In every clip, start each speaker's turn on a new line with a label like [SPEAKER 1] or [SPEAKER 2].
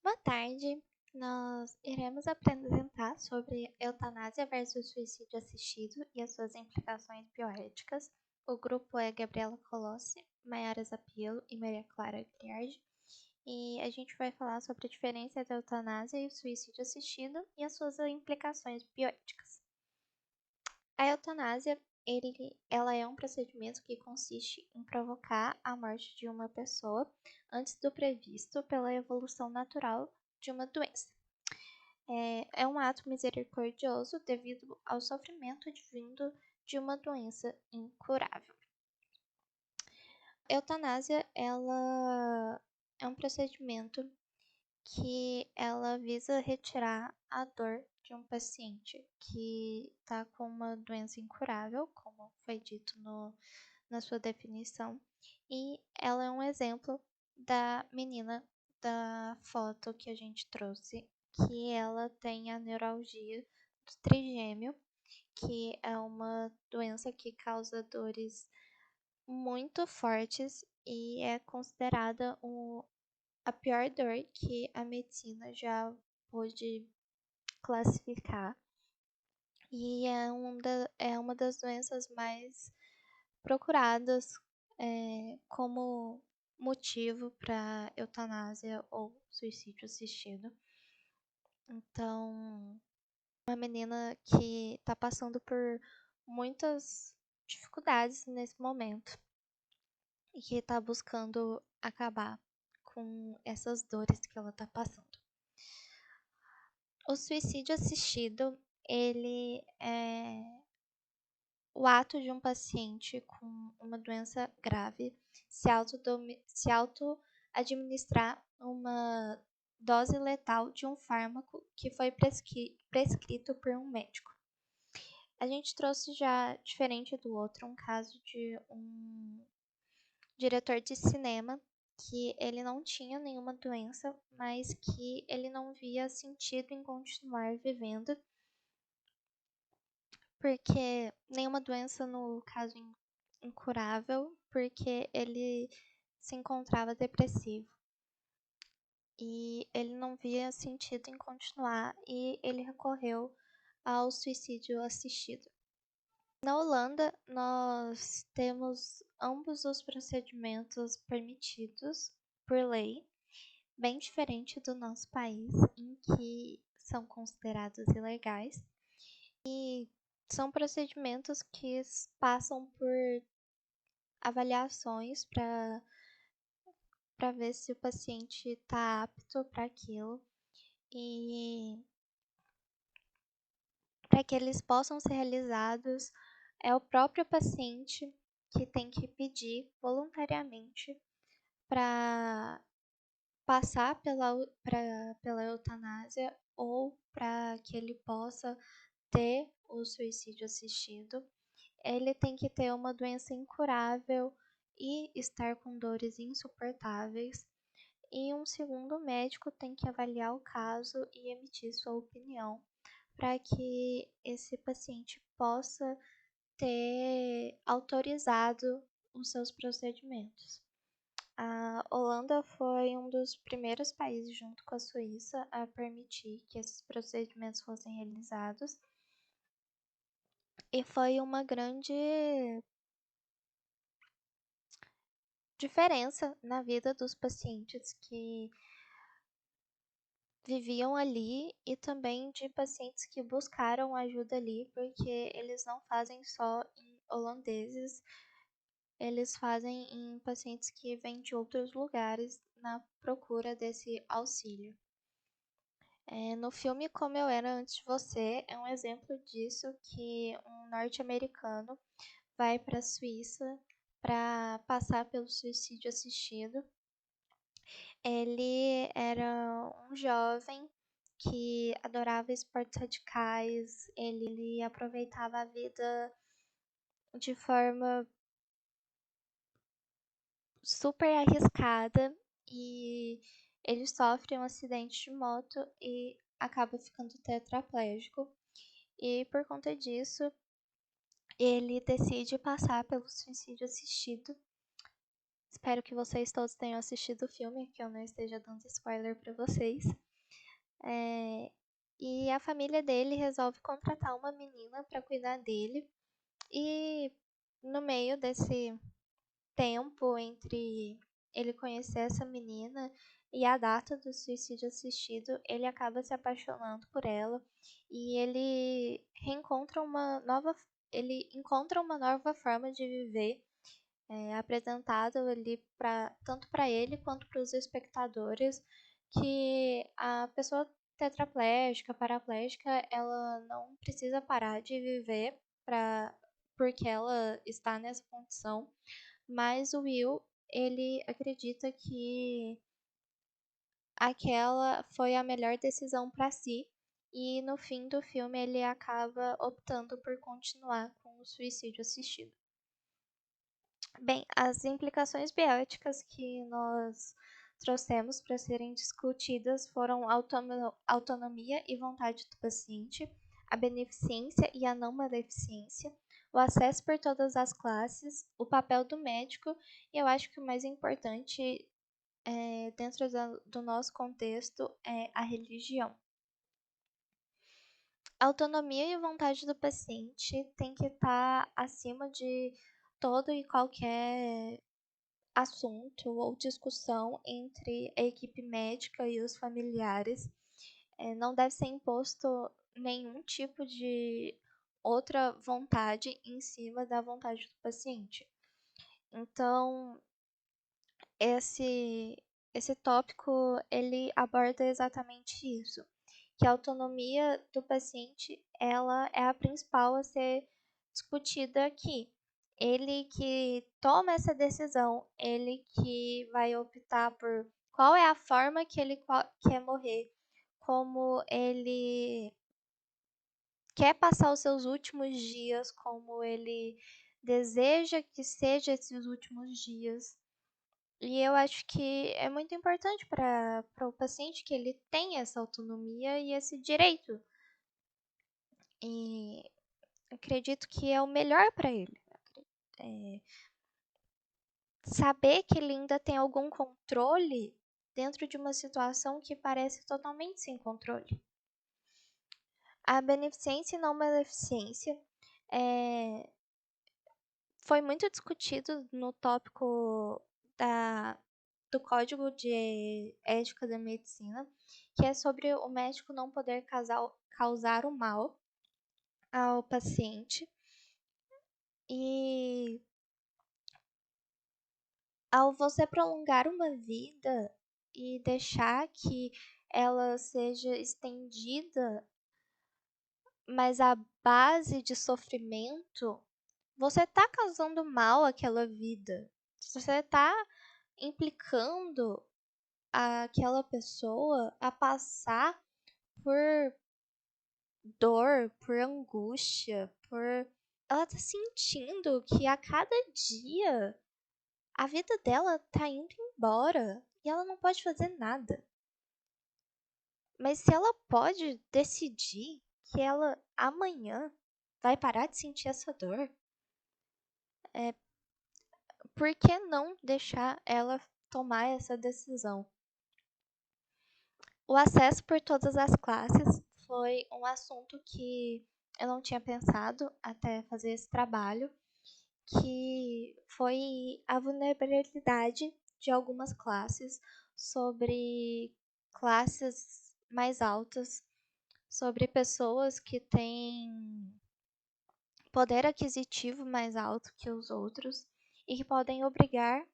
[SPEAKER 1] Boa tarde. Nós iremos apresentar sobre eutanásia versus suicídio assistido e as suas implicações bioéticas. O grupo é Gabriela Colossi, Maiara Zapielo e Maria Clara Griardi. E a gente vai falar sobre a diferença da eutanásia e o suicídio assistido e as suas implicações bioéticas. A eutanásia, ela é um procedimento que consiste em provocar a morte de uma pessoa antes do previsto pela evolução natural de uma doença. É um ato misericordioso devido ao sofrimento advindo de uma doença incurável. A eutanásia, ela é um procedimento que ela visa retirar a dor de um paciente que está com uma doença incurável, como foi dito na sua definição, e ela é um exemplo da menina da foto que a gente trouxe, que ela tem a neuralgia do trigêmeo, que é uma doença que causa dores muito fortes e é considerada a pior dor que a medicina já pôde classificar. E é uma das doenças mais procuradas como motivo para eutanásia ou suicídio assistido. Então, uma menina que está passando por muitas dificuldades nesse momento e que está buscando acabar com essas dores que ela está passando. O suicídio assistido, ele é o ato de um paciente com uma doença grave se auto-administrar uma dose letal de um fármaco que foi prescrito por um médico. A gente trouxe já, diferente do outro, um caso de um diretor de cinema que ele não tinha nenhuma doença, mas que ele não via sentido em continuar vivendo, porque nenhuma doença, no caso incurável, porque ele se encontrava depressivo. E ele não via sentido em continuar e ele recorreu ao suicídio assistido. Na Holanda, nós temos ambos os procedimentos permitidos por lei, bem diferente do nosso país, em que são considerados ilegais. E são procedimentos que passam por avaliações para ver se o paciente está apto para aquilo e para que eles possam ser realizados, é o próprio paciente que tem que pedir voluntariamente para passar pela eutanásia ou para que ele possa ter o suicídio assistido. Ele tem que ter uma doença incurável e estar com dores insuportáveis. E um segundo médico tem que avaliar o caso e emitir sua opinião para que esse paciente possa ter autorizado os seus procedimentos. A Holanda foi um dos primeiros países, junto com a Suíça, a permitir que esses procedimentos fossem realizados. E foi uma grande diferença na vida dos pacientes que viviam ali e também de pacientes que buscaram ajuda ali, porque eles não fazem só em holandeses, eles fazem em pacientes que vêm de outros lugares na procura desse auxílio. No filme Como Eu Era Antes de Você, é um exemplo disso, que um norte-americano vai para a Suíça para passar pelo suicídio assistido. Ele era um jovem que adorava esportes radicais, ele aproveitava a vida de forma super arriscada e ele sofre um acidente de moto e acaba ficando tetraplégico. E por conta disso, ele decide passar pelo suicídio assistido Espero que vocês todos tenham assistido o filme, que eu não esteja dando spoiler pra vocês. É, e a família dele resolve contratar uma menina pra cuidar dele. E no meio desse tempo entre ele conhecer essa menina e a data do suicídio assistido, ele acaba se apaixonando por ela e ele encontra uma nova forma de viver, apresentado ali tanto para ele quanto para os espectadores, que a pessoa tetraplégica, paraplégica, ela não precisa parar de viver porque ela está nessa condição, mas o Will, ele acredita que aquela foi a melhor decisão para si, e no fim do filme ele acaba optando por continuar com o suicídio assistido. Bem, as implicações bioéticas que nós trouxemos para serem discutidas foram autonomia e vontade do paciente, a beneficência e a não maleficência, o acesso por todas as classes, o papel do médico e eu acho que o mais importante dentro do nosso contexto é a religião. A autonomia e vontade do paciente tem que estar acima de todo e qualquer assunto ou discussão entre a equipe médica e os familiares. Não deve ser imposto nenhum tipo de outra vontade em cima da vontade do paciente. Então, esse tópico ele aborda exatamente isso, que a autonomia do paciente ela é a principal a ser discutida aqui. Ele que toma essa decisão, ele que vai optar por qual é a forma que ele quer morrer, como ele quer passar os seus últimos dias, como ele deseja que seja esses últimos dias. E eu acho que é muito importante para o paciente que ele tenha essa autonomia e esse direito. E acredito que é o melhor para ele. É, saber que ele ainda tem algum controle dentro de uma situação que parece totalmente sem controle. A beneficência e não maleficência foi muito discutido no tópico do Código de Ética da Medicina, que é sobre o médico não poder causar o mal ao paciente. E ao você prolongar uma vida e deixar que ela seja estendida, mas a base de sofrimento, você está causando mal àquela vida. Você está implicando aquela pessoa a passar por dor, por angústia, por ela tá sentindo que a cada dia a vida dela tá indo embora e ela não pode fazer nada. Mas se ela pode decidir que ela amanhã vai parar de sentir essa dor, por que não deixar ela tomar essa decisão? O acesso por todas as classes foi um assunto que eu não tinha pensado até fazer esse trabalho, que foi a vulnerabilidade de algumas classes sobre classes mais altas, sobre pessoas que têm poder aquisitivo mais alto que os outros e que podem obrigar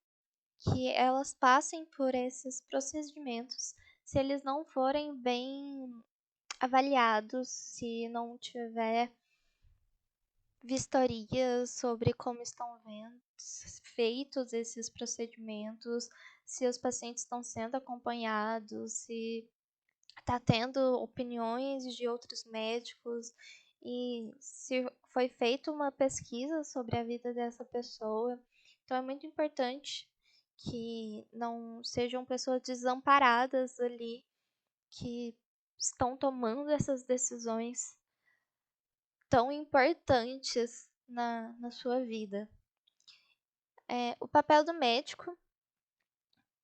[SPEAKER 1] que elas passem por esses procedimentos se eles não forem bem avaliados, se não tiver vistorias sobre como estão feitos esses procedimentos, se os pacientes estão sendo acompanhados, se está tendo opiniões de outros médicos e se foi feita uma pesquisa sobre a vida dessa pessoa. Então é muito importante que não sejam pessoas desamparadas ali que estão tomando essas decisões tão importantes na sua vida. O papel do médico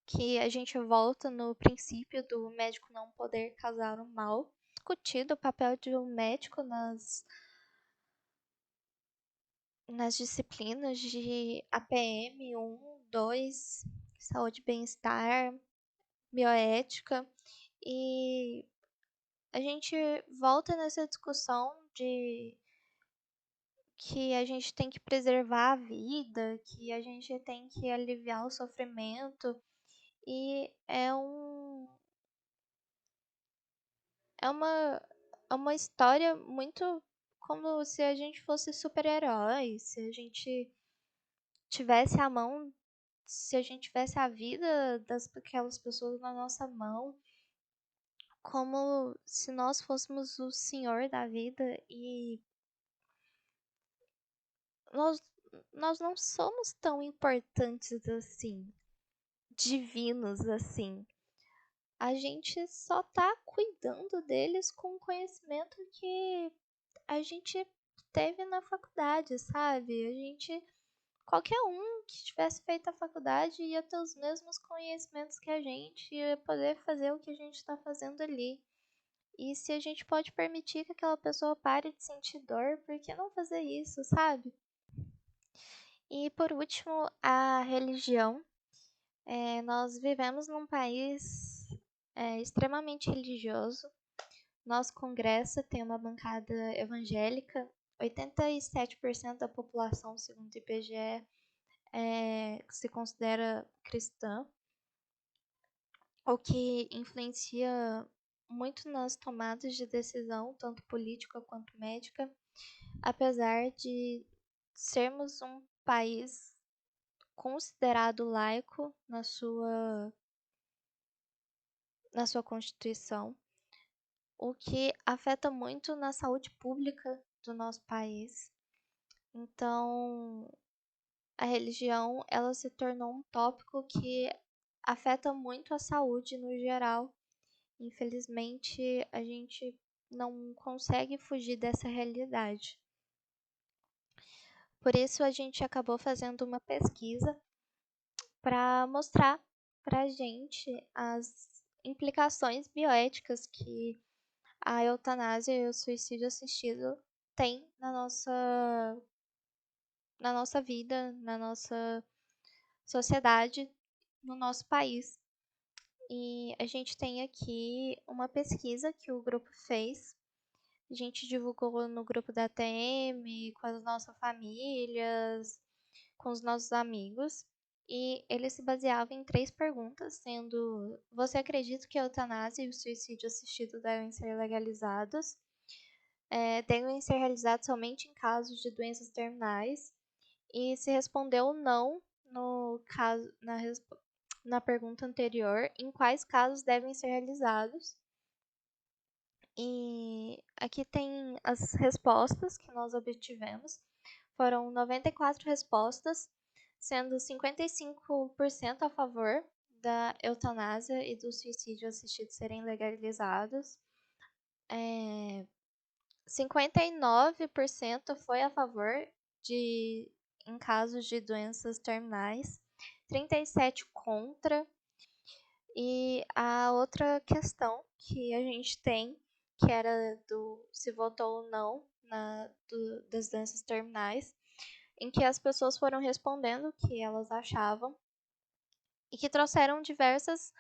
[SPEAKER 1] que a gente volta no princípio do médico não poder causar o mal, discutido o papel de um médico nas disciplinas de APM 1, 2, saúde e bem-estar, bioética, e a gente volta nessa discussão de que a gente tem que preservar a vida, que a gente tem que aliviar o sofrimento, e é uma história muito como se a gente fosse super-herói, se a gente tivesse a mão, se a gente tivesse a vida daquelas pessoas na nossa mão, como se nós fôssemos o senhor da vida e nós, nós não somos tão importantes assim, divinos assim. A gente só tá cuidando deles com o conhecimento que a gente teve na faculdade, sabe? Qualquer um que tivesse feito a faculdade ia ter os mesmos conhecimentos que a gente, ia poder fazer o que a gente está fazendo ali. E se a gente pode permitir que aquela pessoa pare de sentir dor, por que não fazer isso, sabe? E por último, a religião. Nós vivemos num país extremamente religioso. Nosso Congresso tem uma bancada evangélica. 87% da população, segundo o IBGE, se considera cristã, o que influencia muito nas tomadas de decisão, tanto política quanto médica, apesar de sermos um país considerado laico na sua Constituição, o que afeta muito na saúde pública do nosso país. Então, a religião ela se tornou um tópico que afeta muito a saúde no geral. Infelizmente, a gente não consegue fugir dessa realidade. Por isso, a gente acabou fazendo uma pesquisa para mostrar para a gente as implicações bioéticas que a eutanásia e o suicídio assistido têm na nossa vida, na nossa sociedade, no nosso país. E a gente tem aqui uma pesquisa que o grupo fez. A gente divulgou no grupo da TM, com as nossas famílias, com os nossos amigos. E ele se baseava em 3 perguntas, sendo: você acredita que a eutanásia e o suicídio assistido devem ser legalizados? Devem ser realizados somente em casos de doenças terminais? E se respondeu não no caso, na pergunta anterior, em quais casos devem ser realizados? E aqui tem as respostas que nós obtivemos. Foram 94 respostas, sendo 55% a favor da eutanásia e do suicídio assistido serem legalizados. 59% foi a favor em casos de doenças terminais, 37% contra. E a outra questão que a gente tem, que era do se votou ou não das doenças terminais, em que as pessoas foram respondendo o que elas achavam e que trouxeram diversas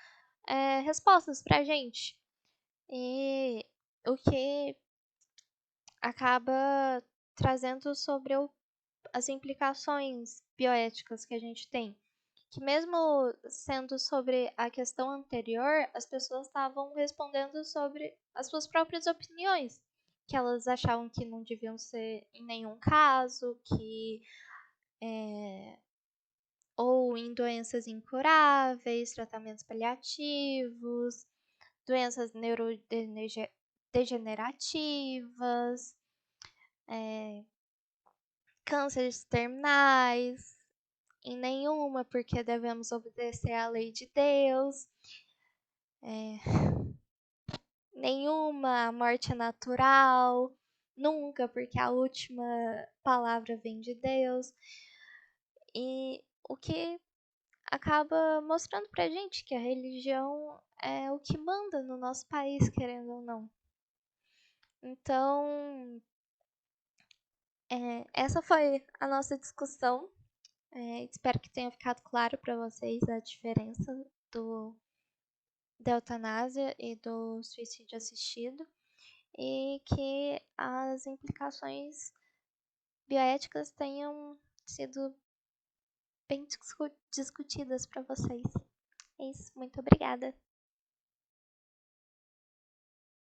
[SPEAKER 1] respostas pra gente. E o que acaba trazendo sobre as implicações bioéticas que a gente tem. Que mesmo sendo sobre a questão anterior, as pessoas estavam respondendo sobre as suas próprias opiniões, que elas achavam que não deviam ser em nenhum caso, ou em doenças incuráveis, tratamentos paliativos, doenças neurodegenerativas, cânceres terminais, em nenhuma, porque devemos obedecer à lei de Deus. Nenhuma, a morte é natural. Nunca, porque a última palavra vem de Deus. E o que acaba mostrando pra gente que a religião é o que manda no nosso país, querendo ou não. Então, essa foi a nossa discussão. Espero que tenha ficado claro para vocês a diferença da eutanásia e do suicídio assistido e que as implicações bioéticas tenham sido bem discutidas para vocês. É isso, muito obrigada.